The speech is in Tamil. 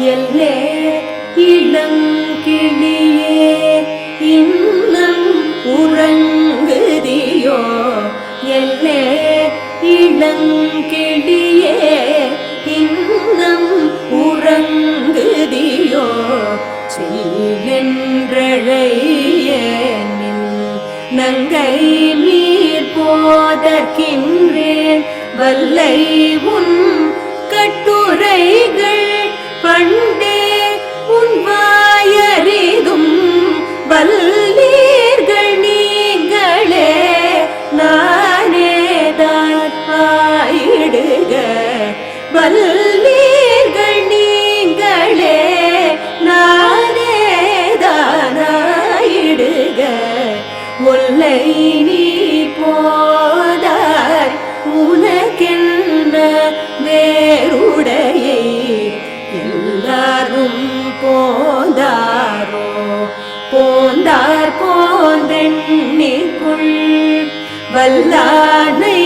எல்லே இளங்கிளியே இன்னம் உறங்குதியோ எல்லே இளங்கிளியே இன்னம் உறங்குதியோ செல்லென்றழையேனின் நங்கை மீர் போதற்கின்றேன் வல்லை உன் கட்டுரைகள் பண்டே உன் வாயறிதும் வல்லீர்கள் நீங்களே நானேதான் ஆயிடுக வல்லீர்கள் நீங்களே நானேதான் ஆயிடுக ஒல்லை நீ போதார் உனக்கென்ன வேறுடையை எல்லாரும் போந்தாரோ போந்தார் போந்தெண்ணிக்குள் வல்லானை